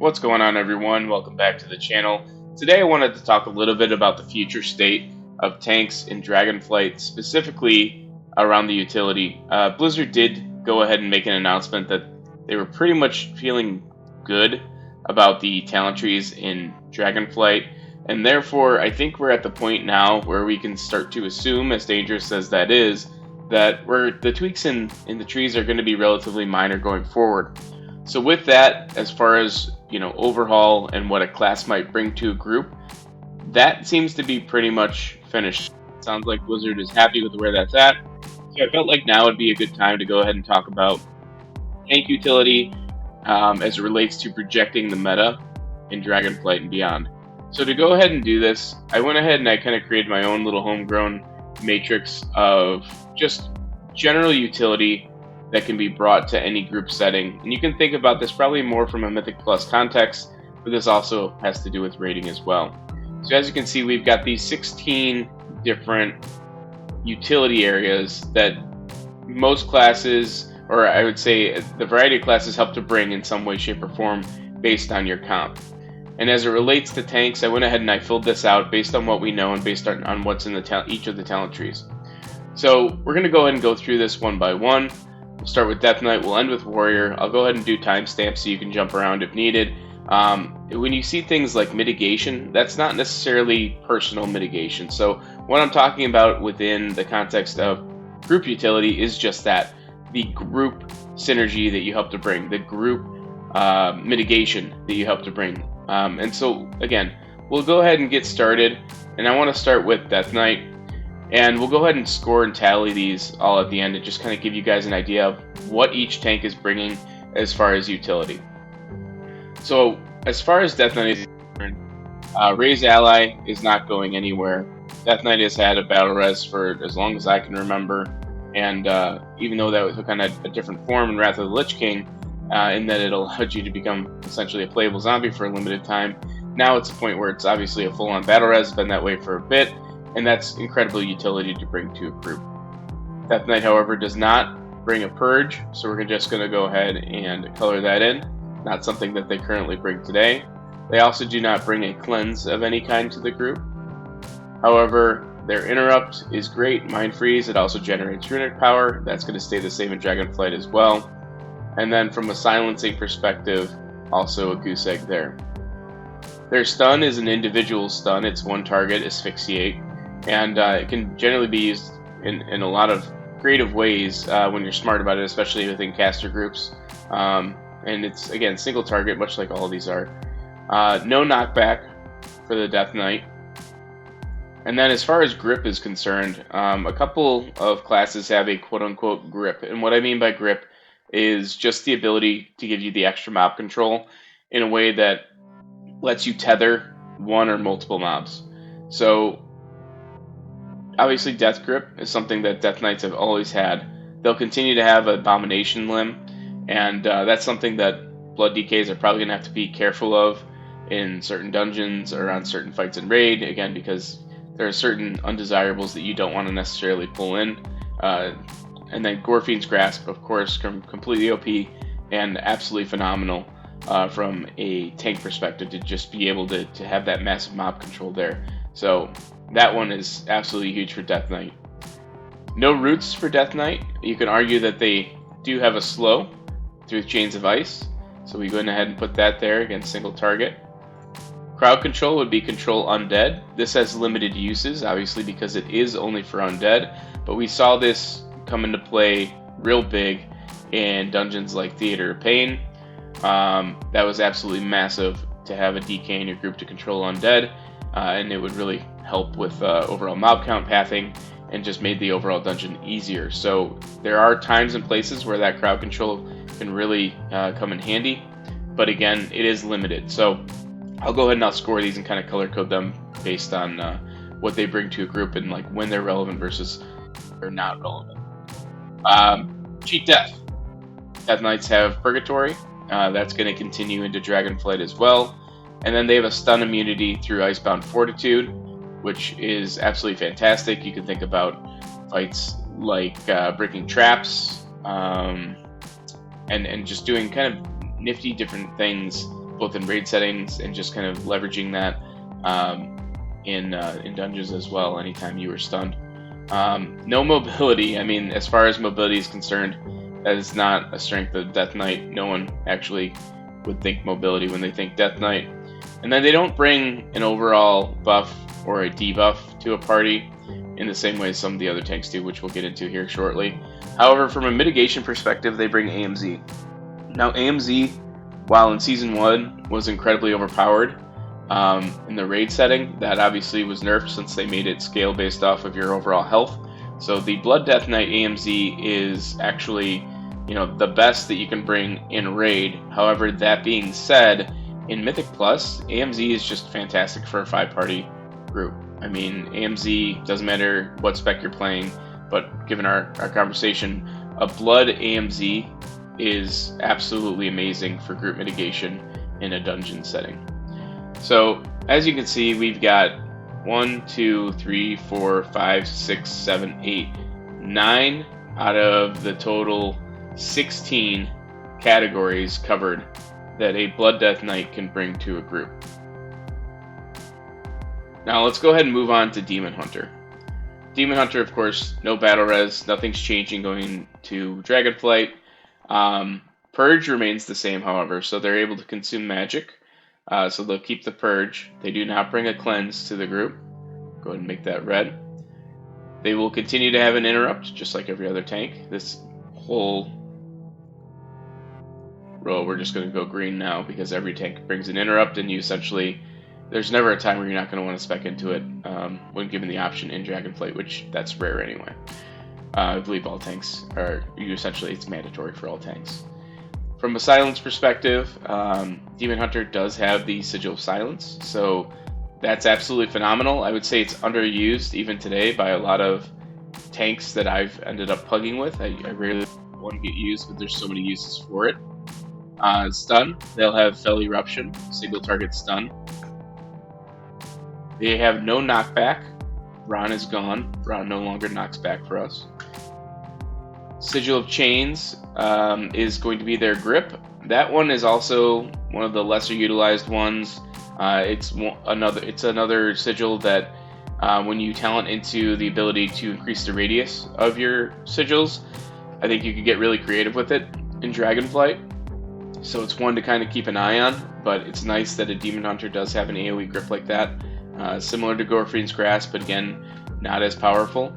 What's going on, everyone? Welcome back to the channel. Today I wanted to talk a little bit about the future state of tanks in Dragonflight, specifically around the utility. Blizzard did go ahead and make an announcement that they were pretty much feeling good about the talent trees in Dragonflight, and therefore I think we're at the point now where we can start to assume, as dangerous as that is, that the tweaks in the trees are going to be relatively minor going forward. So with that, as far as overhaul and what a class might bring to a group, that seems to be pretty much finished. It sounds like Blizzard is happy with where that's at. So I felt like now would be a good time to go ahead and talk about tank utility as it relates to projecting the meta in Dragonflight and beyond. So to go ahead and do this, I went ahead and I kind of created my own little homegrown matrix of just general utility that can be brought to any group setting. And you can think about this probably more from a Mythic Plus context, but this also has to do with raiding as well. So as you can see, we've got these 16 different utility areas that most classes, or I would say the variety of classes, help to bring in some way, shape, or form based on your comp. And as it relates to tanks, I went ahead and I filled this out based on what we know and based on what's in each of the talent trees. So we're going to go ahead and go through this one by one. We'll start with Death Knight, we'll end with Warrior. I'll go ahead and do timestamps so you can jump around if needed. When you see things like mitigation, that's not necessarily personal mitigation. So what I'm talking about within the context of group utility is just that, the group synergy that you help to bring, the group mitigation that you help to bring. And so again, we'll go ahead and get started, and I want to start with Death Knight. And we'll go ahead and score and tally these all at the end to just kind of give you guys an idea of what each tank is bringing as far as utility. So as far as Death Knight is concerned, Raise Ally is not going anywhere. Death Knight has had a battle res for as long as I can remember, and even though that took on a different form in Wrath of the Lich King, in that it allowed you to become essentially a playable zombie for a limited time, now it's a point where it's obviously a full-on battle res, been that way for a bit, and that's incredible utility to bring to a group. Death Knight, however, does not bring a Purge, so we're just going to go ahead and color that in. Not something that they currently bring today. They also do not bring a Cleanse of any kind to the group. However, their Interrupt is great. Mind Freeze, it also generates runic power. That's going to stay the same in Dragonflight as well. And then from a silencing perspective, also a Goose Egg there. Their stun is an individual stun. It's one target, Asphyxiate. And it can generally be used in a lot of creative ways when you're smart about it, especially within caster groups. And it's, again, single target, much like all of these are. No knockback for the Death Knight. And then as far as grip is concerned, a couple of classes have a quote-unquote grip. And what I mean by grip is just the ability to give you the extra mob control in a way that lets you tether one or multiple mobs. So obviously, Death Grip is something that Death Knights have always had. They'll continue to have Abomination Limb, and that's something that Blood DKs are probably going to have to be careful of in certain dungeons or on certain fights in Raid, again, because there are certain undesirables that you don't want to necessarily pull in. And then Gorfiend's Grasp, of course, completely OP and absolutely phenomenal from a tank perspective to just be able to have that massive mob control there. So that one is absolutely huge for Death Knight. No roots for Death Knight. You can argue that they do have a slow through Chains of Ice, so we go ahead and put that there against single target. Crowd control would be control undead. This has limited uses, obviously, because it is only for undead, but we saw this come into play real big in dungeons like Theater of Pain. That was absolutely massive to have a DK in your group to control undead, and it would really help with overall mob count pathing and just made the overall dungeon easier. So there are times and places where that crowd control can really come in handy, but again, it is limited. So I'll go ahead and I'll score these and kind of color code them based on what they bring to a group and like when they're relevant versus they're not relevant. Cheat Death. Death Knights have Purgatory. That's going to continue into Dragonflight as well. And then they have a stun immunity through Icebound Fortitude, which is absolutely fantastic. You can think about fights like breaking traps and just doing kind of nifty different things both in raid settings and just kind of leveraging that in dungeons as well anytime you were stunned. No mobility. I mean, as far as mobility is concerned, that is not a strength of Death Knight. No one actually would think mobility when they think Death Knight. And then they don't bring an overall buff or a debuff to a party in the same way as some of the other tanks do, which we'll get into here shortly. However, from a mitigation perspective, they bring AMZ. Now, AMZ, while in Season 1 was incredibly overpowered in the raid setting, that obviously was nerfed since they made it scale based off of your overall health. So the Blood Death Knight AMZ is actually, the best that you can bring in raid. However, that being said, in Mythic Plus, AMZ is just fantastic for a 5-party group. I mean, AMZ, doesn't matter what spec you're playing, but given our conversation, a Blood AMZ is absolutely amazing for group mitigation in a dungeon setting. So, as you can see, we've got 1, 2, 3, 4, 5, 6, 7, 8, 9 out of the total 16 categories covered that a Blood Death Knight can bring to a group. Now let's go ahead and move on to Demon Hunter. Demon Hunter, of course, no battle res, nothing's changing going to Dragonflight. Purge remains the same, however, so they're able to consume magic, so they'll keep the Purge. They do not bring a Cleanse to the group. Go ahead and make that red. They will continue to have an Interrupt, just like every other tank. This whole row, we're just going to go green now, because every tank brings an Interrupt, and you essentially, there's never a time where you're not going to want to spec into it when given the option in Dragonflight, which that's rare anyway. I believe all tanks are, essentially it's mandatory for all tanks. From a silence perspective, Demon Hunter does have the Sigil of Silence, so that's absolutely phenomenal. I would say it's underused even today by a lot of tanks that I've ended up plugging with. I rarely want to get used, but there's so many uses for it. Stun, they'll have Fell Eruption, single target stun. They have no knockback. Ron is gone. Ron no longer knocks back for us. Sigil of Chains is going to be their grip. That one is also one of the lesser utilized ones. It's another sigil that when you talent into the ability to increase the radius of your sigils, I think you could get really creative with it in Dragonflight. So it's one to kind of keep an eye on, but it's nice that a Demon Hunter does have an AoE grip like that. Similar to Gorefriend's Grasp, but again, not as powerful.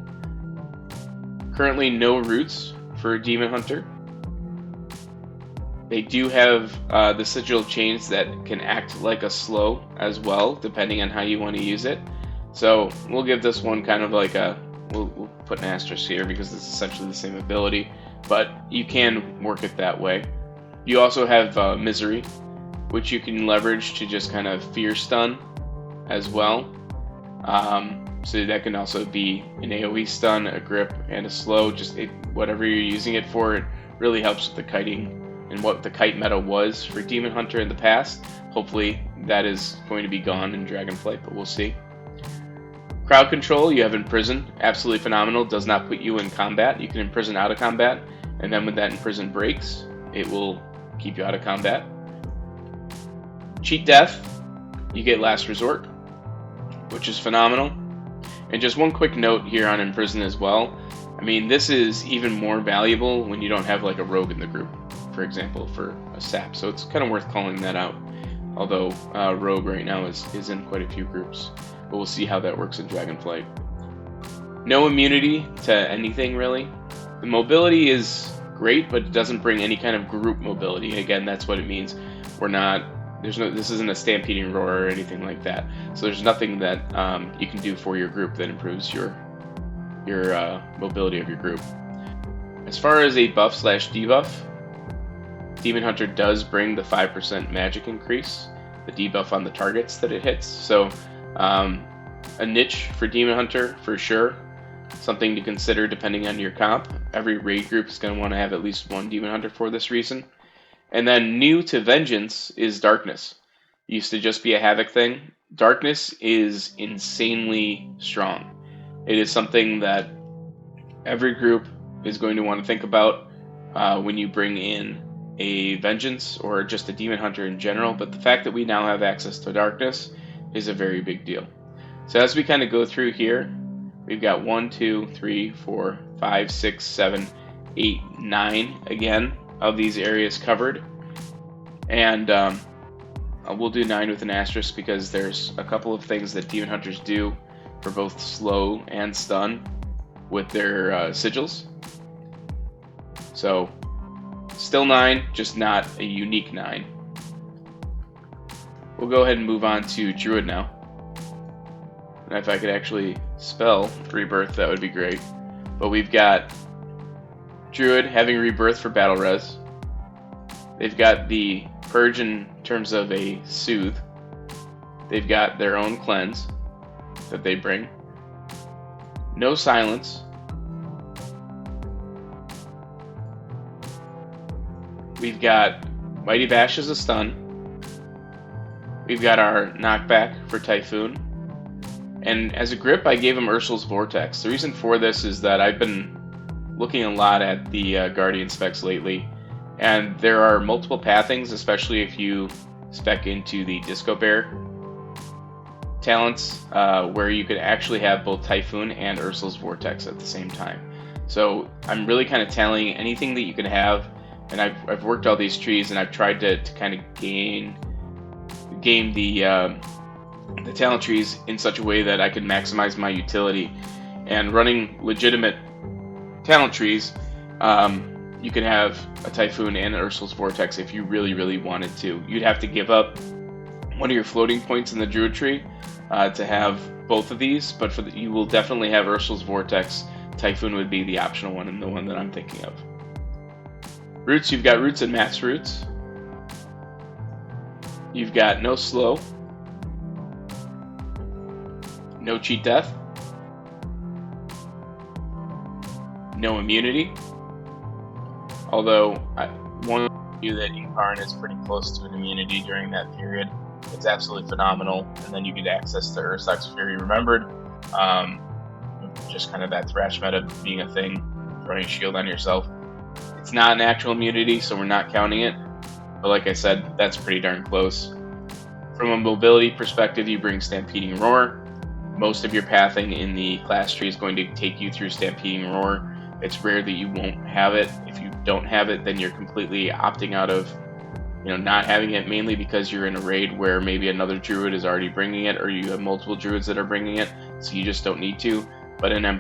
Currently no roots for Demon Hunter. They do have the Sigil of Chains that can act like a slow as well, depending on how you want to use it. So we'll give this one kind of like a, we'll put an asterisk here because it's essentially the same ability, but you can work it that way. You also have Misery, which you can leverage to just kind of fear stun as well. So that can also be an AoE stun, a grip, and a slow. Just whatever you're using it for, it really helps with the kiting and what the kite meta was for Demon Hunter in the past. Hopefully that is going to be gone in Dragonflight, but we'll see. Crowd control, you have Imprison, absolutely phenomenal. Does not put you in combat. You can imprison out of combat, and then when that imprison breaks, it will keep you out of combat. Cheat Death, you get Last Resort, which is phenomenal. And just one quick note here on Imprison as well. I mean, this is even more valuable when you don't have like a rogue in the group, for example, for a sap. So it's kind of worth calling that out. Although rogue right now is in quite a few groups. But we'll see how that works in Dragonflight. No immunity to anything really. The mobility is great, but it doesn't bring any kind of group mobility. Again, that's what it means. This isn't a stampeding roar or anything like that. So there's nothing that you can do for your group that improves your mobility of your group. As far as a buff/debuff, Demon Hunter does bring the 5% magic increase, the debuff on the targets that it hits. So a niche for Demon Hunter for sure. Something to consider depending on your comp. Every raid group is going to want to have at least one Demon Hunter for this reason. And then new to Vengeance is Darkness. It used to just be a Havoc thing. Darkness is insanely strong. It is something that every group is going to want to think about when you bring in a Vengeance or just a Demon Hunter in general, but the fact that we now have access to Darkness is a very big deal. So as we kind of go through here, we've got 1, 2, 3, 4, 5, 6, 7, 8, 9 again of these areas covered. And we'll do 9 with an asterisk because there's a couple of things that Demon Hunters do for both slow and stun with their sigils. So still 9, just not a unique 9. We'll go ahead and move on to Druid now. And if I could actually spell Rebirth, that would be great. But we've got Druid having Rebirth for Battle Res. They've got the Purge in terms of a Soothe. They've got their own Cleanse that they bring. No Silence. We've got Mighty Bash as a stun. We've got our knockback for Typhoon. And as a grip, I gave him Ursul's Vortex. The reason for this is that I've been looking a lot at the Guardian specs lately, and there are multiple pathings, especially if you spec into the Disco Bear talents, where you could actually have both Typhoon and Ursul's Vortex at the same time. So I'm really kind of tallying anything that you can have, and I've worked all these trees, and I've tried to kind of game the talent trees in such a way that I can maximize my utility. And running legitimate talent trees, you can have a Typhoon and an Ursul's Vortex if you really wanted to. You'd have to give up one of your floating points in the Druid tree to have both of these, but you will definitely have Ursul's Vortex. Typhoon would be the optional one and the one that I'm thinking of. Roots, you've got Roots and Max Roots. You've got no Slow, no Cheat Death, no Immunity, although one view that Incarn is pretty close to an immunity during that period. It's absolutely phenomenal, and then you get access to Ursac's Fury Remembered, just kind of that thrash meta being a thing, running shield on yourself. It's not an actual immunity, so we're not counting it, but like I said, that's pretty darn close. From a mobility perspective, you bring Stampeding Roar. Most of your pathing in the class tree is going to take you through Stampeding Roar. It's rare that you won't have it. If you don't have it, then you're completely opting out of, not having it, mainly because you're in a raid where maybe another Druid is already bringing it, or you have multiple Druids that are bringing it, so you just don't need to. But in M+,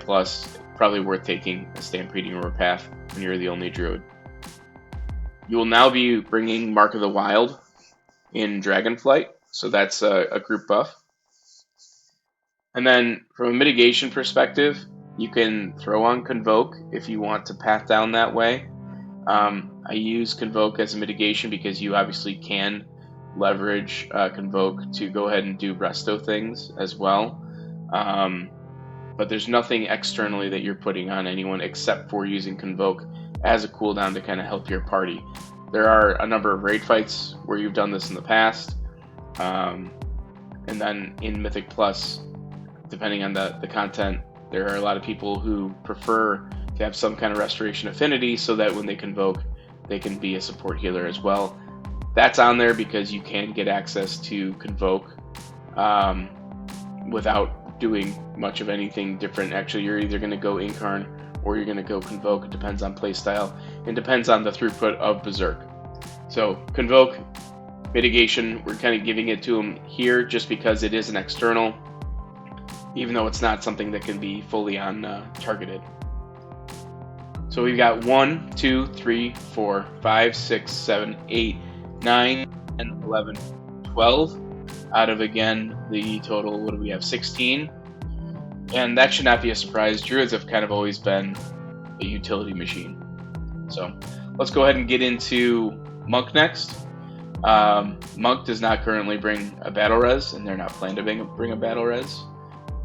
probably worth taking a Stampeding Roar path when you're the only Druid. You will now be bringing Mark of the Wild in Dragonflight, so that's a group buff. And then from a mitigation perspective, you can throw on Convoke if you want to path down that way. I use Convoke as a mitigation because you obviously can leverage Convoke to go ahead and do resto things as well. But there's nothing externally that you're putting on anyone except for using Convoke as a cooldown to kind of help your party. There are a number of raid fights where you've done this in the past. And then in Mythic Plus, depending on the content, there are a lot of people who prefer to have some kind of restoration affinity so that when they Convoke, they can be a support healer as well. That's on there because you can get access to Convoke without doing much of anything different. Actually, you're either going to go Incarn or you're going to go Convoke. It depends on playstyle. It depends on the throughput of Berserk. So Convoke, mitigation, we're kind of giving it to him here just because it is an external, even though it's not something that can be fully on targeted. So we've got 1, 2, 3, 4, 5, 6, 7, 8, 9, and 11, 12 out of, again, the total, what do we have, 16. And that should not be a surprise. Druids have kind of always been a utility machine. So let's go ahead and get into Monk next. Monk does not currently bring a battle res, and they're not planning to bring a battle res.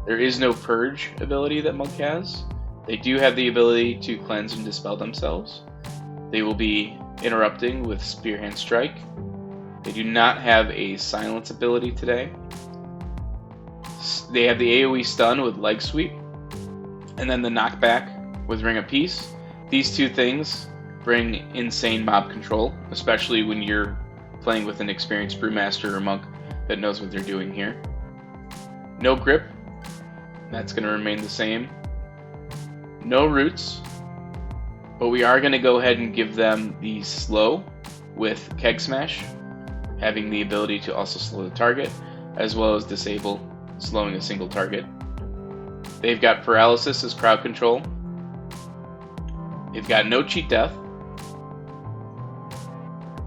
There is no Purge ability that Monk has. They do have the ability to cleanse and dispel themselves. They will be interrupting with Spearhand Strike. They do not have a silence ability today. They have the AoE stun with Leg Sweep, and then the knockback with Ring of Peace. These two things bring insane mob control, especially when you're playing with an experienced brewmaster or monk that knows what they're doing here. No grip, that's going to remain the same. No roots, but we are going to go ahead and give them the slow with Keg Smash, having the ability to also slow the target, as well as disable slowing a single target. They've got Paralysis as crowd control. They've got no cheat death.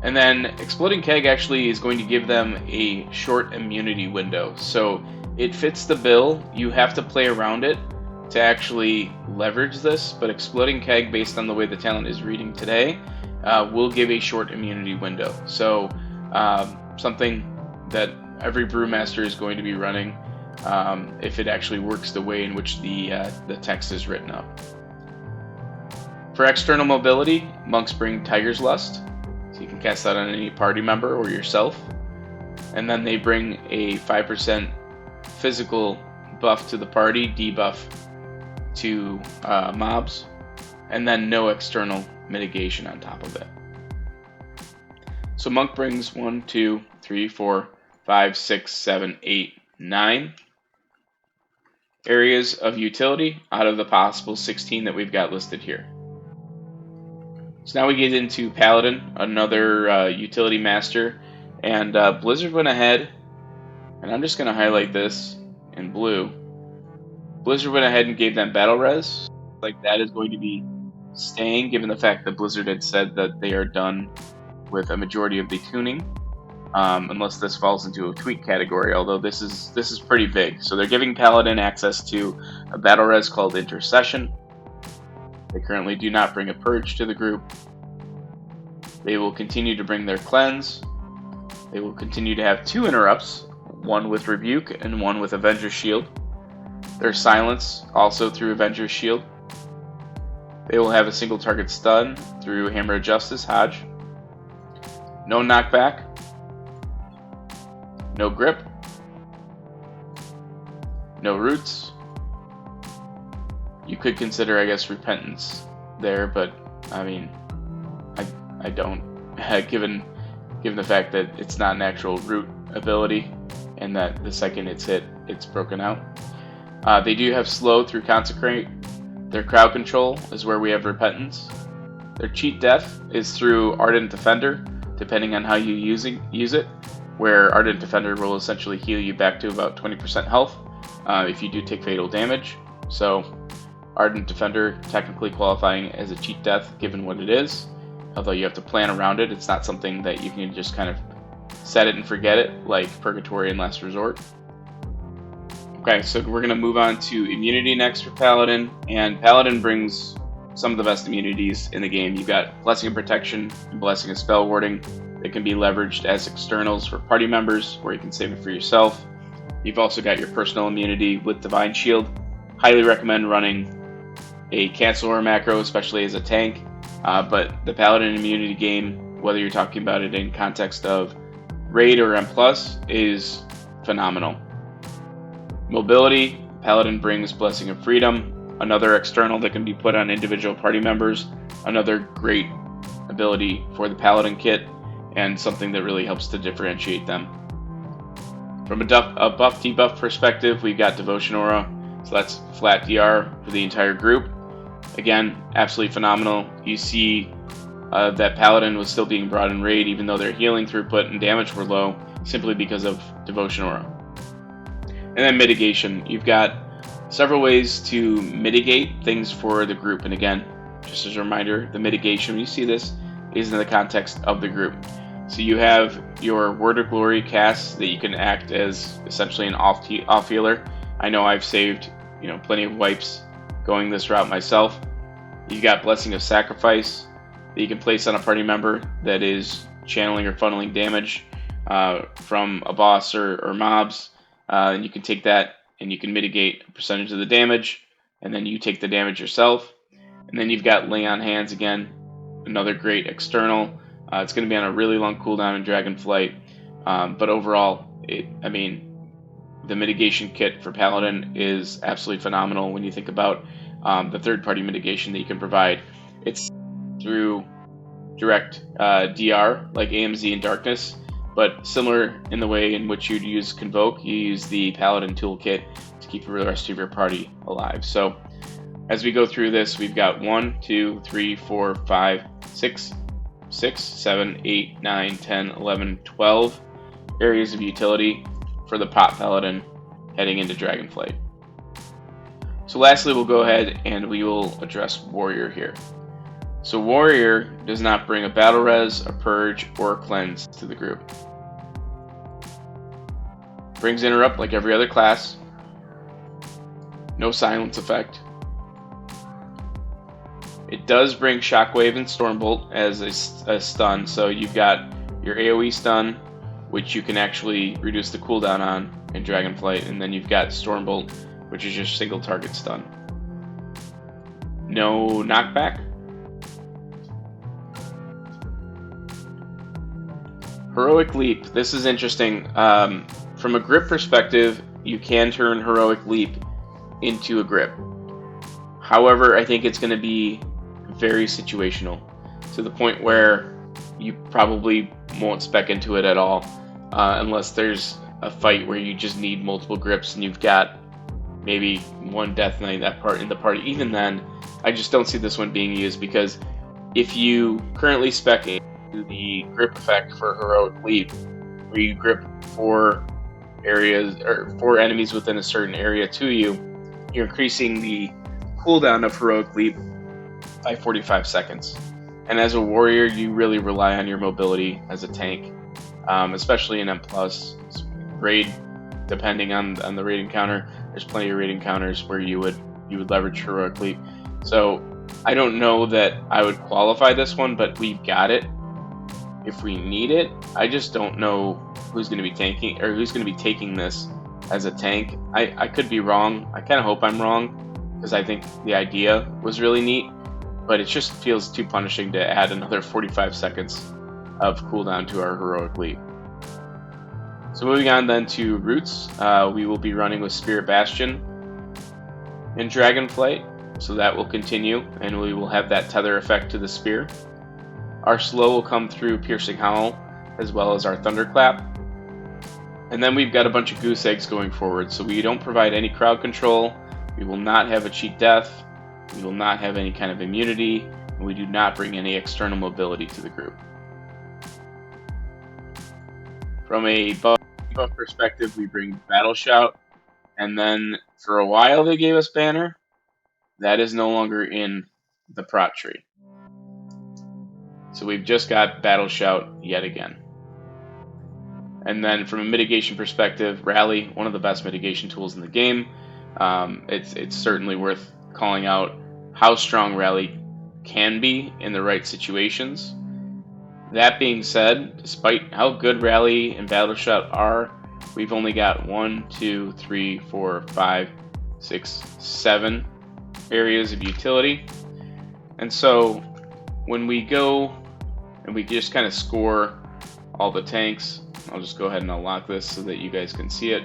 And then Exploding Keg actually is going to give them a short immunity window. So it fits the bill. You have to play around it to actually leverage this, but Exploding Keg, based on the way the talent is reading today, will give a short immunity window. So something that every brewmaster is going to be running if it actually works the way in which the text is written up. For external mobility, monks bring Tiger's Lust, so you can cast that on any party member or yourself. And then they bring a 5% physical buff to the party, debuff to mobs, and then no external mitigation on top of it. So monk brings 1, 2, 3, 4, 5, 6, 7, 8, 9 areas of utility out of the possible 16 that we've got listed here. So now we get into Paladin, another utility master, and Blizzard went ahead, and I'm just going to highlight this in blue. Blizzard went ahead and gave them battle res. Like, that is going to be staying, given the fact that Blizzard had said that they are done with a majority of the tuning, unless this falls into a tweak category. Although this is pretty big. So they're giving Paladin access to a battle res called Intercession. They currently do not bring a Purge to the group. They will continue to bring their Cleanse. They will continue to have 2 interrupts, one with Rebuke and one with Avenger's Shield. Their Silence, also through Avenger's Shield. They will have a single target stun through Hammer of Justice, Hodge. No knockback. No grip. No roots. You could consider, I guess, Repentance there, but I mean, I don't. Given the fact that it's not an actual root ability, and that the second it's hit, it's broken out. They do have slow through Consecrate. Their crowd control is where we have Repentance. Their cheat death is through Ardent Defender, depending on how you use it, where Ardent Defender will essentially heal you back to about 20% health if you do take fatal damage. So Ardent Defender technically qualifying as a cheat death given what it is, although you have to plan around it. It's not something that you can just kind of set it and forget it like Purgatory and Last Resort. Okay, so we're going to move on to immunity next for Paladin, and Paladin brings some of the best immunities in the game. You've got Blessing of Protection and Blessing of Spell Warding that can be leveraged as externals for party members, where you can save it for yourself. You've also got your personal immunity with Divine Shield. Highly recommend running a Cancel Aura macro, especially as a tank, but the Paladin immunity game, whether you're talking about it in context of Raid or M+, is phenomenal. Mobility, Paladin brings Blessing of Freedom, another external that can be put on individual party members, another great ability for the Paladin kit, and something that really helps to differentiate them. From a buff debuff perspective, we've got Devotion Aura, so that's flat DR for the entire group. Again, absolutely phenomenal. You see that Paladin was still being brought in Raid, even though their healing throughput and damage were low, simply because of Devotion Aura. And then mitigation. You've got several ways to mitigate things for the group. And again, just as a reminder, the mitigation, when you see this, is in the context of the group. So you have your Word of Glory casts that you can act as essentially an off healer. I know I've saved plenty of wipes going this route myself. You've got Blessing of Sacrifice that you can place on a party member that is channeling or funneling damage from a boss or mobs. And you can take that and you can mitigate a percentage of the damage, and then you take the damage yourself. And then you've got Lay on Hands again, another great external. It's going to be on a really long cooldown in Dragonflight, but overall, the mitigation kit for Paladin is absolutely phenomenal when you think about the third-party mitigation that you can provide. It's through direct DR like AMZ and Darkness, but similar in the way in which you'd use Convoke, you use the Paladin toolkit to keep the rest of your party alive. So as we go through this, we've got 1, 2, 3, 4, 5, 6, 7, 8, 9, 10, 11, 12 areas of utility for the Pot Paladin heading into Dragonflight. So lastly, we'll go ahead and we will address Warrior here. So Warrior does not bring a Battle Res, a Purge, or a Cleanse to the group. Brings Interrupt like every other class. No silence effect. It does bring Shockwave and Stormbolt as a stun, so you've got your AoE stun, which you can actually reduce the cooldown on in Dragonflight, and then you've got Stormbolt, which is your single target stun. No knockback. Heroic Leap. This is interesting. From a grip perspective, you can turn Heroic Leap into a grip. However, I think it's going to be very situational, to the point where you probably won't spec into it at all, unless there's a fight where you just need multiple grips and you've got maybe one Death Knight in the party. Even then, I just don't see this one being used, because if you currently spec into the grip effect for Heroic Leap, where you grip 4 areas or 4 enemies within a certain area to you, you're increasing the cooldown of Heroic Leap by 45 seconds. And as a warrior, you really rely on your mobility as a tank, especially in M+. Raid, depending on the raid encounter, there's plenty of raid encounters where you would leverage Heroic Leap. So I don't know that I would qualify this one, but we've got it if we need it. I just don't know who's going to be tanking or who's going to be taking this as a tank. I could be wrong. I kind of hope I'm wrong, because I think the idea was really neat, but it just feels too punishing to add another 45 seconds of cooldown to our Heroic Leap. So moving on then to Roots, we will be running with Spirit Bastion and Dragonflight, so that will continue, and we will have that tether effect to the spear. Our slow will come through Piercing Howl, as well as our Thunderclap. And then we've got a bunch of goose eggs going forward, so we don't provide any crowd control, we will not have a cheat death, we will not have any kind of immunity, and we do not bring any external mobility to the group. From a buff perspective, we bring Battle Shout, and then for a while they gave us Banner. That is no longer in the Prot tree. So we've just got Battle Shout yet again. And then from a mitigation perspective, Rally, one of the best mitigation tools in the game. It's certainly worth calling out how strong Rally can be in the right situations. That being said, despite how good Rally and Battle Shout are, we've only got 1, 2, 3, 4, 5, 6, 7 areas of utility. And so when we go and we just kind of score all the tanks, I'll just go ahead and unlock this so that you guys can see it.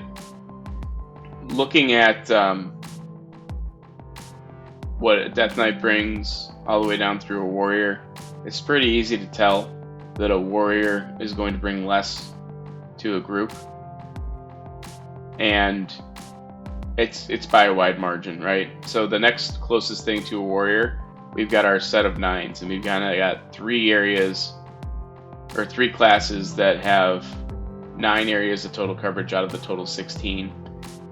Looking at what a Death Knight brings all the way down through a Warrior, it's pretty easy to tell that a Warrior is going to bring less to a group, and it's by a wide margin, right? So the next closest thing to a Warrior, we've got our set of 9s, and we've kind of got 3 areas or 3 classes that have 9 areas of total coverage out of the total 16,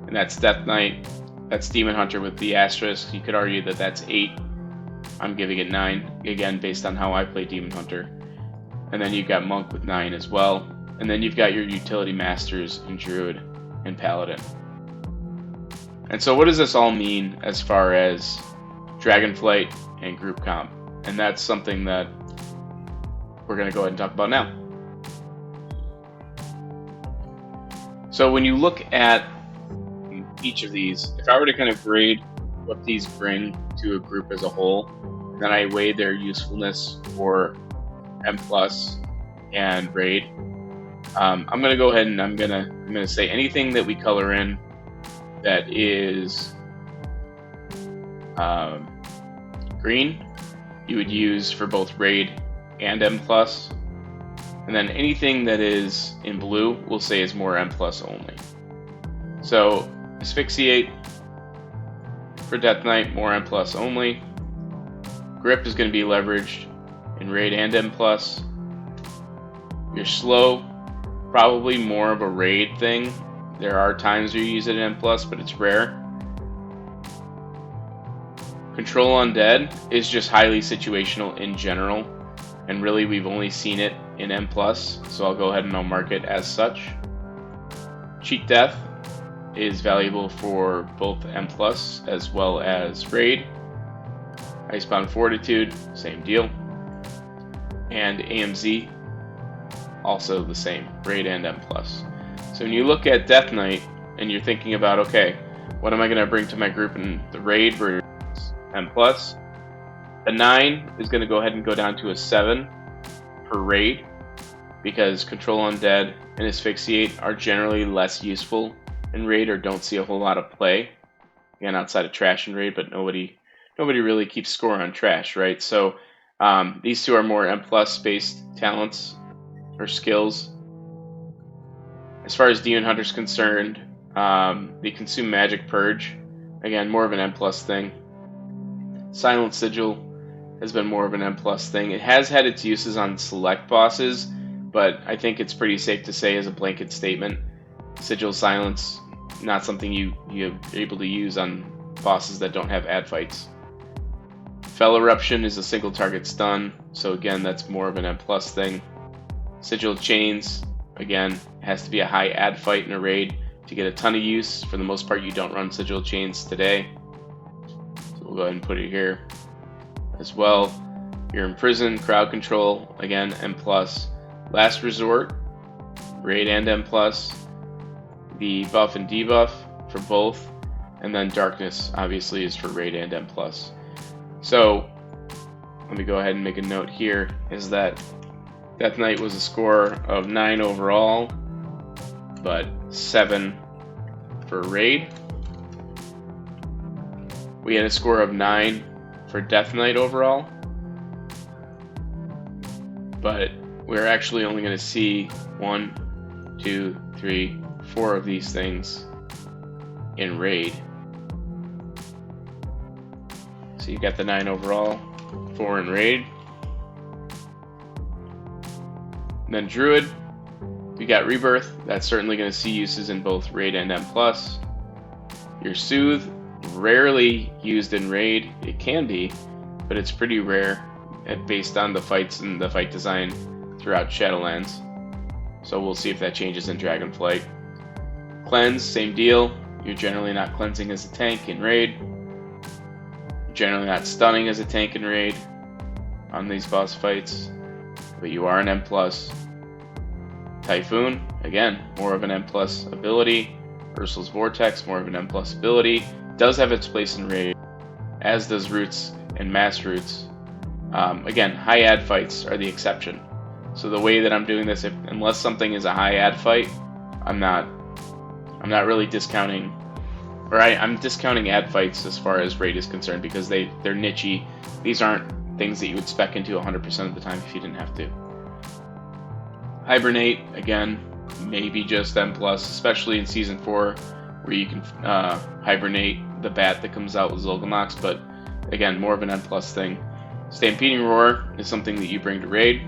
and that's Death Knight, that's Demon Hunter with the asterisk. You could argue that that's 8. I'm giving it 9, again based on how I play Demon Hunter. And then you've got Monk with 9 as well, and then you've got your utility masters in Druid and Paladin. And so what does this all mean as far as Dragonflight and group comp? And that's something that we're going to go ahead and talk about now. So when you look at each of these, if I were to kind of grade what these bring to a group as a whole, then I weigh their usefulness for M+ and Raid. I'm going to go ahead and I'm going to say anything that we color in that is green, you would use for both Raid and M+. And then anything that is in blue, we'll say is more M+ only. So Asphyxiate for Death Knight, more M+ only. Grip is going to be leveraged in Raid and M+. Your Slow, probably more of a Raid thing. There are times you use it in M+, but it's rare. Control Undead is just highly situational in general, and really we've only seen it in M+, so I'll go ahead and I'll mark it as such. Cheat Death is valuable for both M+ as well as Raid. Icebound Fortitude, same deal. And AMZ, also the same, Raid and M+. So when you look at Death Knight and you're thinking about, okay, what am I going to bring to my group in the Raid versus M+, the 9 is going to go ahead and go down to a 7 for Raid, because Control Undead and Asphyxiate are generally less useful in Raid or don't see a whole lot of play. Again, outside of Trash and Raid, but nobody really keeps score on Trash, right? So these two are more M+ based talents or skills. As far as Demon Hunter's concerned, they consume Magic Purge. Again, more of an M+ thing. Silent Sigil has been more of an M+ thing. It has had its uses on select bosses, but I think it's pretty safe to say as a blanket statement, Sigil Silence, not something you're able to use on bosses that don't have ad fights. Fell Eruption is a single target stun, so again, that's more of an M+ thing. Sigil Chains, again, has to be a high ad fight in a raid to get a ton of use. For the most part, you don't run Sigil Chains today. So we'll go ahead and put it here as well. You're in Prison, Crowd Control, again, M+. Last Resort, Raid and M+. The buff and debuff for both. And then Darkness, obviously, is for Raid and M+. So, let me go ahead and make a note here, is that Death Knight was a score of 9 overall, but 7 for Raid. We had a score of 9 for Death Knight overall, but we're actually only going to see 1, 2, 3, 4 of these things in Raid. So you got the 9 overall, 4 in Raid. And then Druid, we got Rebirth. That's certainly going to see uses in both Raid and M+. Your Soothe, rarely used in Raid. It can be, but it's pretty rare based on the fights and the fight design throughout Shadowlands. So we'll see if that changes in Dragonflight. Cleanse, same deal. You're generally not cleansing as a tank in Raid. You're generally not stunning as a tank in Raid on these boss fights, but you are an M+. Typhoon, again, more of an M+ ability. Ursul's Vortex, more of an M+ ability. Does have its place in Raid, as does Roots and Mass Roots. Again, high ad fights are the exception. So the way that I'm doing this, unless something is a high ad fight, I'm not really discounting, or I'm discounting ad fights as far as Raid is concerned, because they're nichey. These aren't things that you would spec into 100% of the time if you didn't have to. Hibernate, again, maybe just M+, especially in Season 4, where you can hibernate the bat that comes out with Zolgamox, but again, more of an M+ thing. Stampeding Roar is something that you bring to Raid.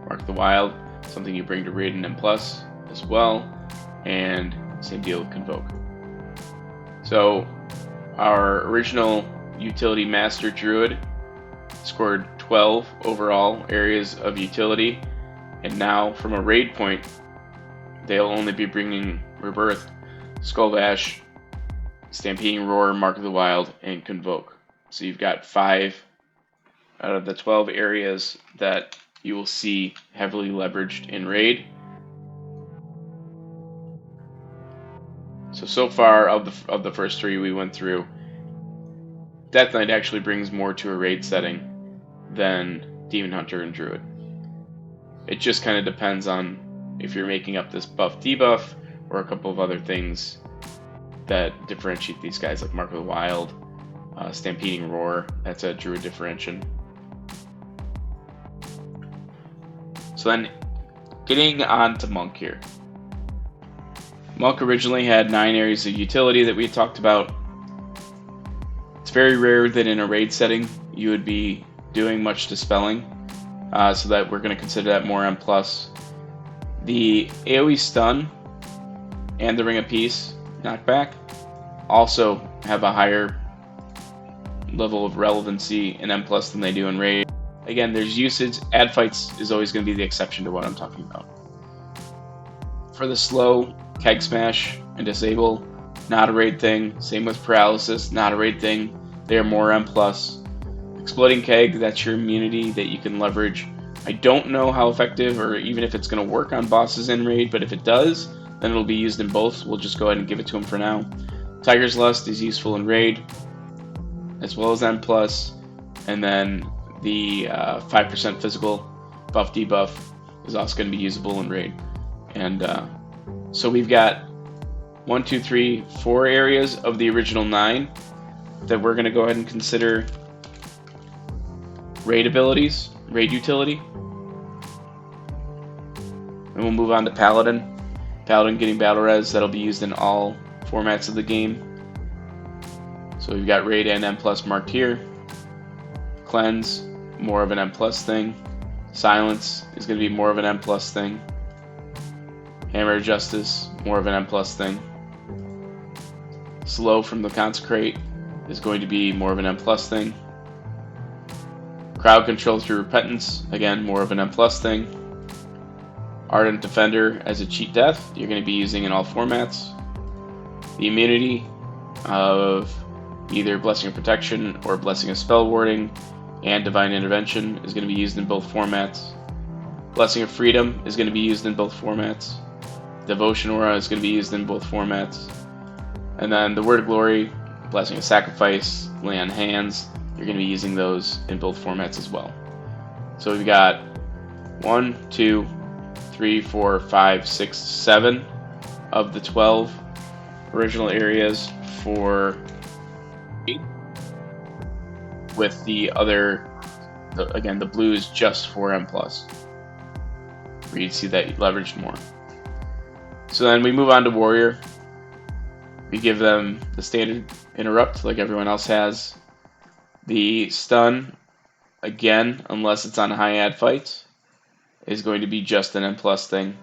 Mark the Wild, something you bring to Raid and M+ as well. And same deal with Convoke. So, our original utility master Druid scored 12 overall areas of utility, and now from a raid point, they'll only be bringing Rebirth, Skullbash, Stampeding Roar, Mark of the Wild, and Convoke. So you've got 5 out of the 12 areas that you will see heavily leveraged in Raid. So far of the first 3 we went through, Death Knight actually brings more to a Raid setting than Demon Hunter and Druid. It just kind of depends on if you're making up this buff debuff or a couple of other things that differentiate these guys, like Mark of the Wild, Stampeding Roar. That's a Druid differentiation. So then, getting on to Monk here. Monk originally had 9 areas of utility that we had talked about. It's very rare that in a raid setting you would be doing much dispelling, so that we're going to consider that more M+. The AoE stun and the Ring of Peace knockback also have a higher level of relevancy in M+ than they do in raid. Again, there's usage. Ad fights is always going to be the exception to what I'm talking about. For the slow, Keg Smash and Disable, not a raid thing. Same with Paralysis, not a raid thing. They are more M+. Exploding Keg, that's your immunity that you can leverage. I don't know how effective or even if it's going to work on bosses in raid, but if it does, then it'll be used in both. We'll just go ahead and give it to him for now. Tiger's Lust is useful in raid, as well as M+, and then the 5% physical buff debuff is also going to be usable in raid. And so we've got 1, 2, 3, 4 areas of the original 9 that we're going to go ahead and consider raid abilities, raid utility. And we'll move on to Paladin. Paladin getting battle res, that'll be used in all formats of the game. So we've got raid and M+ marked here. Cleanse, more of an M+ thing. Silence is going to be more of an M+ thing. Hammer of Justice, more of an M+ thing. Slow from the Consecrate is going to be more of an M+ thing. Crowd Control through Repentance, again, more of an M+ thing. Ardent Defender as a cheat death, you're going to be using in all formats. The immunity of either Blessing of Protection or Blessing of Spell Warding and Divine Intervention is going to be used in both formats. Blessing of Freedom is going to be used in both formats. Devotion Aura is going to be used in both formats. And then the Word of Glory, Blessing of Sacrifice, Lay on Hands, you're going to be using those in both formats as well. So we've got 1, 2, 3, 4, 5, 6, 7 of the 12 original areas for 8, with the other, again, the blue is just for M+, where you see that leveraged more. So then we move on to Warrior. We give them the standard interrupt like everyone else has. The stun, again, unless it's on high ad fights, is going to be just an M+ thing.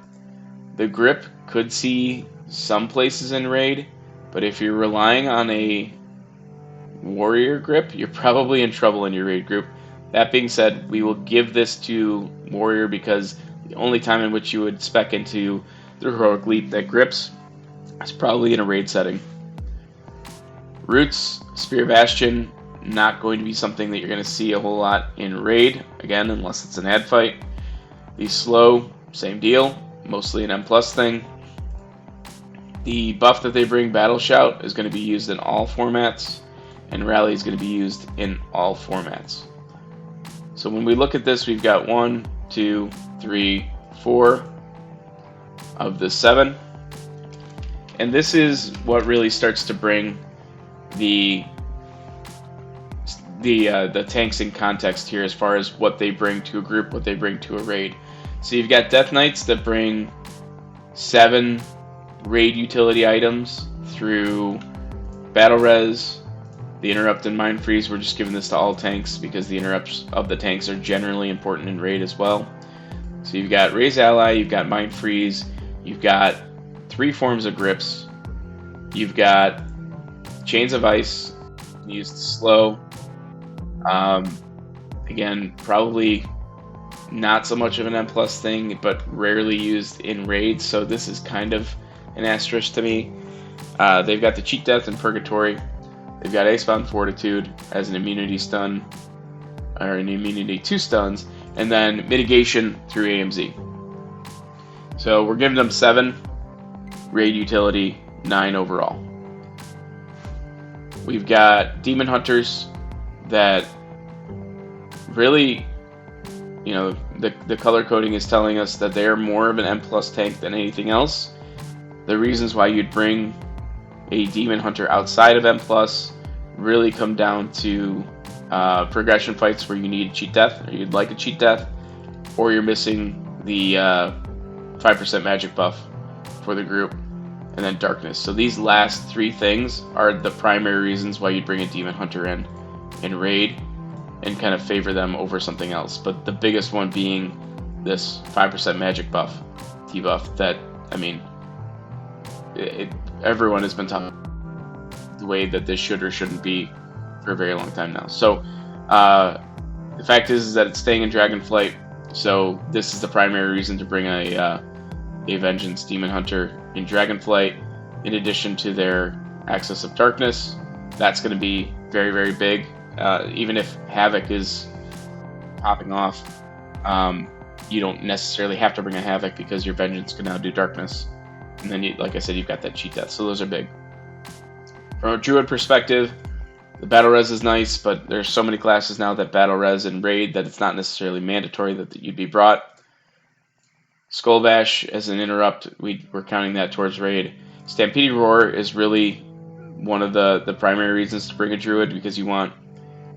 The grip could see some places in raid, but if you're relying on a warrior grip, you're probably in trouble in your raid group. That being said, we will give this to warrior because the only time in which you would spec into the heroic leap that grips is probably in a raid setting. Roots, Spear Bastion, not going to be something that you're going to see a whole lot in raid, again, unless it's an ad fight. The slow, same deal, mostly an M+ thing. The buff that they bring, Battle Shout, is going to be used in all formats, and Rally is going to be used in all formats. So when we look at this, we've got 1, 2, 3, 4 of the 7. And this is what really starts to bring the tanks in context here as far as what they bring to a group, what they bring to a raid. So you've got Death Knights that bring 7 raid utility items through Battle Res, the Interrupt and Mind Freeze. We're just giving this to all tanks because the interrupts of the tanks are generally important in raid as well. So you've got Raise Ally, you've got Mind Freeze, you've got 3 forms of grips, you've got Chains of Ice, used slow. Again, probably not so much of an M+ thing, but rarely used in raids, so this is kind of an asterisk to me. They've got the Cheat Death and Purgatory. They've got Acebound Fortitude as an immunity stun, or an immunity to stuns, and then Mitigation through AMZ. So we're giving them 7 raid utility, 9 overall. We've got Demon Hunters that really, you know, the color coding is telling us that they're more of an M+ tank than anything else. The reasons why you'd bring a Demon Hunter outside of M+ really come down to progression fights where you need cheat death, or you'd like a cheat death, or you're missing the 5% magic buff for the group, and then darkness. So these last three things are the primary reasons why you'd bring a demon hunter in raid and kind of favor them over something else. But the biggest one being this 5% magic buff, debuff, that, I mean, everyone has been talking the way that this should or shouldn't be for a very long time now. So the fact is that it's staying in Dragonflight, so this is the primary reason to bring a Vengeance Demon Hunter in Dragonflight, in addition to their Access of Darkness. That's going to be very, very big. Even if Havoc is popping off, you don't necessarily have to bring a Havoc because your Vengeance can now do Darkness. And then, like I said, you've got that cheat death, so those are big. From a Druid perspective, the battle res is nice, but there's so many classes now that battle res and raid that it's not necessarily mandatory that you'd be brought. Skull Bash as an interrupt, we're counting that towards raid. Stampede Roar is really one of the primary reasons to bring a Druid, because you want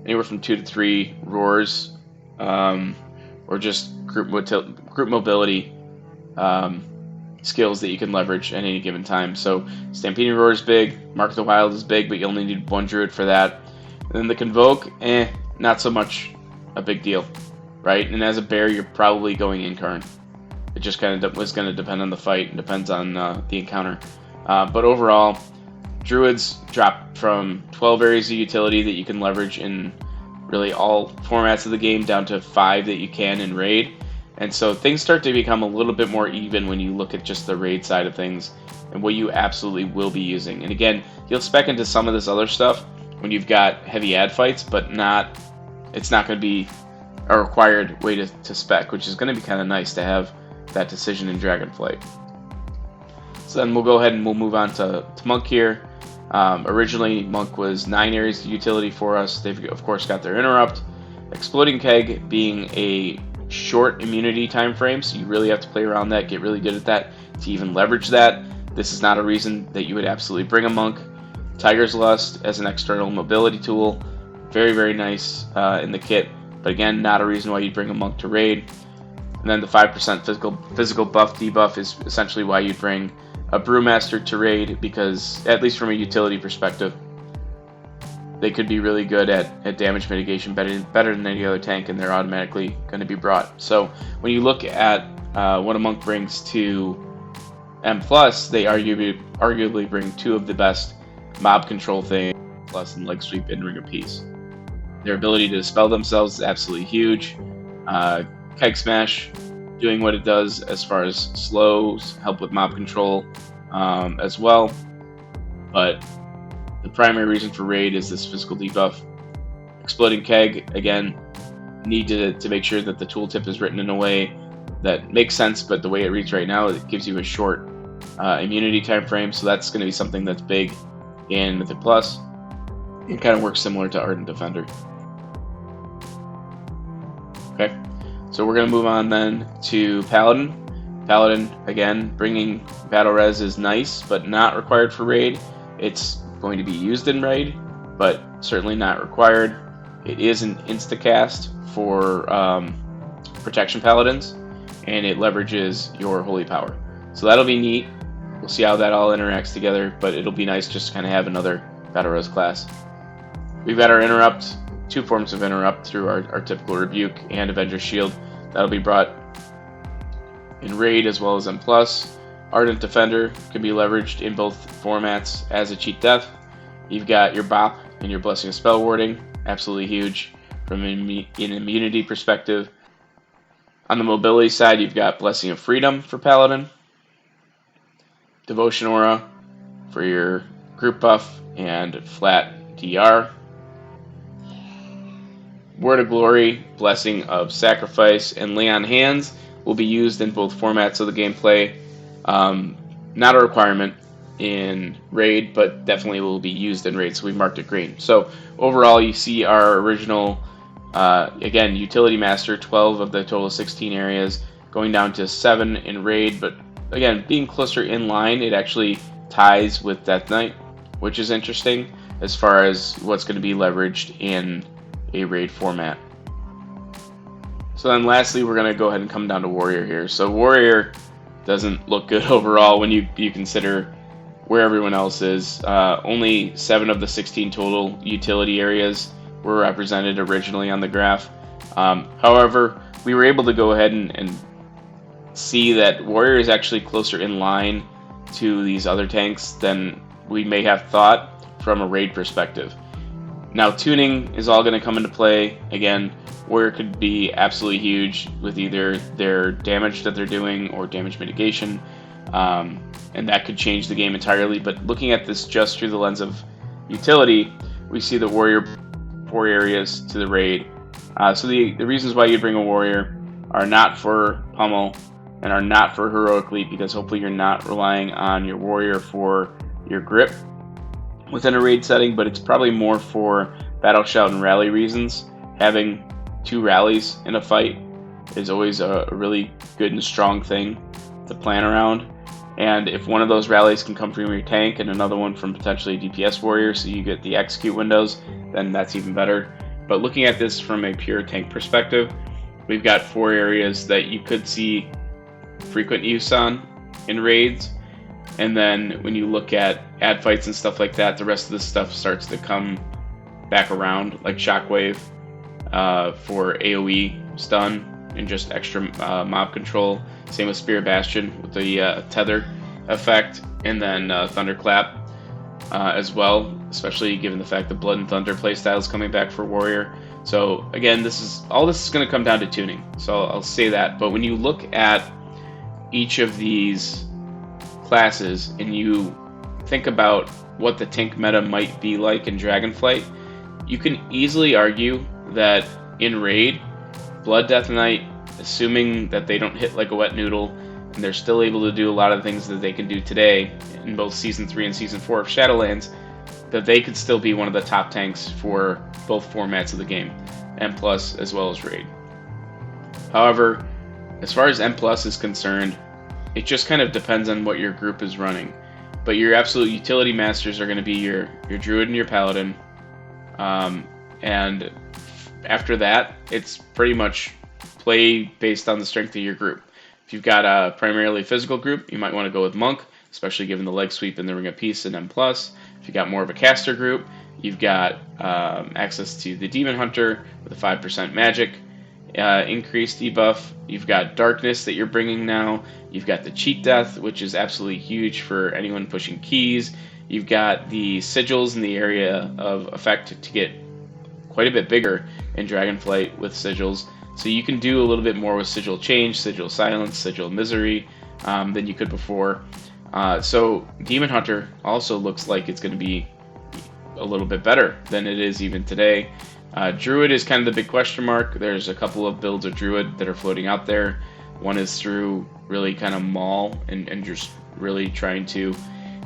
anywhere from 2 to 3 roars, or just group mobility skills that you can leverage at any given time. So Stampede Roar is big, Mark of the Wild is big, but you only need 1 Druid for that. And then the Convoke, not so much a big deal, right? And as a bear, you're probably going Incarn. It just kind of was going to depend on the fight and depends on the encounter. But overall, Druids drop from 12 areas of utility that you can leverage in really all formats of the game down to 5 that you can in raid. And so things start to become a little bit more even when you look at just the raid side of things and what you absolutely will be using. And again, you'll spec into some of this other stuff when you've got heavy ad fights, but it's not going to be a required way to spec, which is going to be kind of nice to have that decision in Dragonflight. So then we'll go ahead and we'll move on to Monk here. Originally, Monk was 9 areas of utility for us. They've, of course, got their interrupt. Exploding Keg being a short immunity time frame, so you really have to play around that, get really good at that to even leverage that. This is not a reason that you would absolutely bring a Monk. Tiger's Lust as an external mobility tool, very, very nice in the kit, but again, not a reason why you'd bring a Monk to raid. And then the 5% physical buff debuff is essentially why you'd bring a Brewmaster to raid, because at least from a utility perspective, they could be really good at damage mitigation, better than any other tank, and they're automatically going to be brought. So when you look at what a Monk brings to M+, they arguably bring 2 of the best mob control things, plus and Leg Sweep and Ring of Peace. Their ability to dispel themselves is absolutely huge. Keg Smash doing what it does as far as slows, help with mob control as well. But the primary reason for raid is this physical debuff. Exploding Keg, again, need to make sure that the tooltip is written in a way that makes sense, but the way it reads right now, it gives you a short immunity time frame, so that's going to be something that's big in Mythic Plus. It kind of works similar to Ardent Defender. Okay, so we're going to move on then to Paladin. Paladin, again, bringing battle res is nice, but not required for raid. It's going to be used in raid, but certainly not required. It is an instacast for protection paladins, and it leverages your holy power. So that'll be neat. We'll see how that all interacts together, but it'll be nice just to kind of have another battle res class. We've got our interrupt, 2 forms of interrupt through our typical rebuke and Avenger Shield. That'll be brought in raid as well as M+. Ardent Defender can be leveraged in both formats as a cheat death. You've got your Bop and your Blessing of Spell Warding, absolutely huge from an immunity perspective. On the mobility side, you've got Blessing of Freedom for Paladin, Devotion Aura for your group buff and flat DR. Word of Glory, Blessing of Sacrifice, and Lay on Hands will be used in both formats of the gameplay. Not a requirement in raid, but definitely will be used in raid, so we marked it green. So overall, you see our original, again, utility master, 12 of the total 16 areas, going down to 7 in raid, but again, being closer in line, it actually ties with Death Knight, which is interesting as far as what's going to be leveraged in a raid format. So then lastly, we're going to go ahead and come down to Warrior here. So Warrior doesn't look good overall when you consider where everyone else is. Only 7 of the 16 total utility areas were represented originally on the graph. However, we were able to go ahead and see that Warrior is actually closer in line to these other tanks than we may have thought from a raid perspective. Now, tuning is all going to come into play. Again, Warrior could be absolutely huge with either their damage that they're doing or damage mitigation, and that could change the game entirely. But looking at this just through the lens of utility, we see the Warrior 4 areas to the raid. So the reasons why you'd bring a Warrior are not for Pummel and are not for Heroic Leap, because hopefully you're not relying on your Warrior for your grip within a raid setting, but it's probably more for Battle Shout and Rally reasons. Having 2 rallies in a fight is always a really good and strong thing to plan around. And if one of those rallies can come from your tank and another one from potentially a DPS warrior, so you get the execute windows, then that's even better. But looking at this from a pure tank perspective, we've got 4 areas that you could see frequent use on in raids. And then when you look at ad fights and stuff like that, the rest of the stuff starts to come back around, like Shockwave for AoE stun and just extra mob control. Same with Spear Bastion with the tether effect, and then Thunderclap as well, especially given the fact that Blood and Thunder playstyle is coming back for Warrior. So again, this is going to come down to tuning. So I'll say that. But when you look at each of these classes and you think about what the tank meta might be like in Dragonflight, you can easily argue that in raid, Blood Death Knight, assuming that they don't hit like a wet noodle and they're still able to do a lot of things that they can do today in both Season 3 and Season 4 of Shadowlands, that they could still be one of the top tanks for both formats of the game, M+, as well as raid. However, as far as M+ is concerned, it just kind of depends on what your group is running. But your absolute utility masters are going to be your Druid and your Paladin. And after that, it's pretty much play based on the strength of your group. If you've got a primarily physical group, you might want to go with Monk, especially given the leg sweep and the Ring of Peace and M+. If you've got more of a caster group, you've got access to the Demon Hunter with a 5% magic increased debuff. You've got Darkness that you're bringing now. You've got the Cheat Death, which is absolutely huge for anyone pushing keys. You've got the sigils in the area of effect to get quite a bit bigger in Dragonflight with sigils. So you can do a little bit more with Sigil Change, Sigil Silence, Sigil Misery than you could before. So Demon Hunter also looks like it's going to be a little bit better than it is even today. Druid is kind of the big question mark. There's a couple of builds of Druid that are floating out there. One is through really kind of maul and just really trying to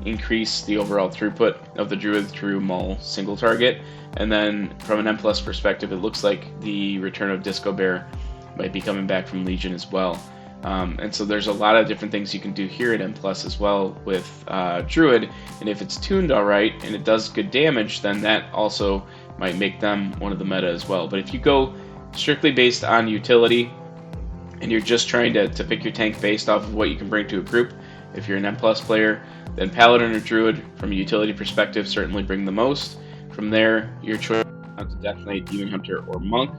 increase the overall throughput of the Druid through maul single target. And then from an M+ perspective, it looks like the return of Disco Bear might be coming back from Legion as well. And so there's a lot of different things you can do here at M+ as well with Druid. And if it's tuned all right and it does good damage, then that also might make them one of the meta as well. But if you go strictly based on utility and you're just trying to pick your tank based off of what you can bring to a group, if you're an M+ player, then Paladin or Druid from a utility perspective certainly bring the most. From there, your choice to Death Knight, Demon Hunter, or Monk,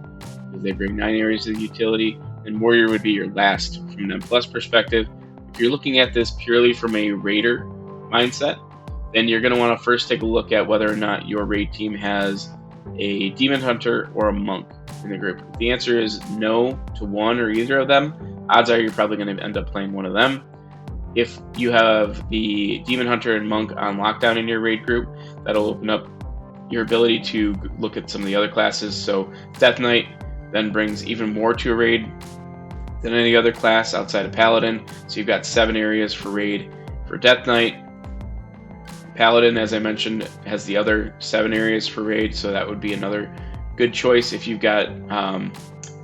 because they bring 9 areas of utility, and Warrior would be your last from an M+ perspective. If you're looking at this purely from a Raider mindset, then you're going to want to first take a look at whether or not your raid team has a Demon Hunter or a Monk in the group. If the answer is no to one or either of them, odds are you're probably going to end up playing one of them. If you have the Demon Hunter and Monk on lockdown in your raid group, that'll open up your ability to look at some of the other classes. So Death Knight then brings even more to a raid than any other class outside of Paladin. So you've got 7 areas for raid for Death Knight. Paladin, as I mentioned, has the other 7 areas for raid, so that would be another good choice if you've got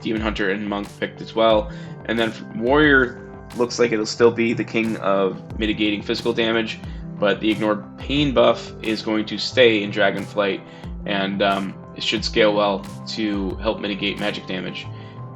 Demon Hunter and Monk picked as well. And then Warrior looks like it'll still be the king of mitigating physical damage, but the ignored pain buff is going to stay in Dragonflight, and it should scale well to help mitigate magic damage.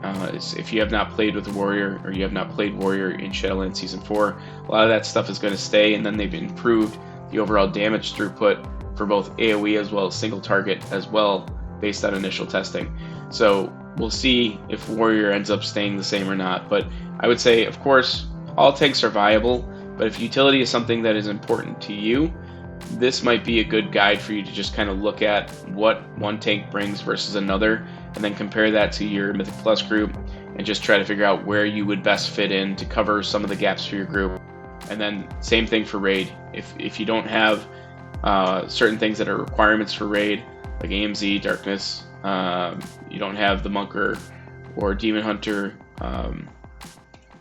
if you have not played with Warrior, or you have not played Warrior in Shadowlands Season 4, a lot of that stuff is going to stay, and then they've improved the overall damage throughput for both AoE as well as single target as well, based on initial testing. So we'll see if Warrior ends up staying the same or not. But I would say, of course, all tanks are viable, but if utility is something that is important to you, this might be a good guide for you to just kind of look at what one tank brings versus another, and then compare that to your Mythic Plus group, and just try to figure out where you would best fit in to cover some of the gaps for your group. And then same thing for Raid. If you don't have certain things that are requirements for Raid, like AMZ, Darkness, you don't have the Monker or Demon Hunter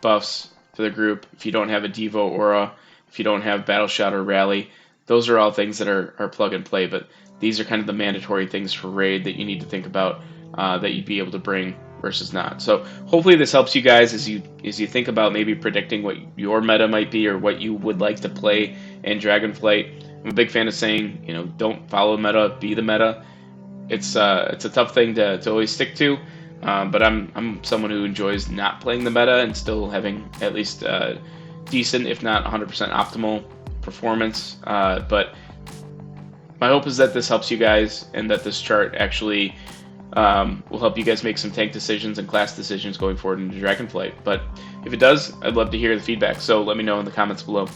buffs for the group, if you don't have a Devo Aura, if you don't have Battle Shot or Rally, those are all things that are plug and play, but these are kind of the mandatory things for Raid that you need to think about that you'd be able to bring versus not. So hopefully this helps you guys as you think about maybe predicting what your meta might be or what you would like to play in Dragonflight. I'm a big fan of saying, don't follow meta, be the meta. It's a tough thing to always stick to, but I'm someone who enjoys not playing the meta and still having at least decent, if not 100% optimal performance. But my hope is that this helps you guys, and that this chart actually will help you guys make some tank decisions and class decisions going forward into Dragonflight. But if it does, I'd love to hear the feedback, so let me know in the comments below.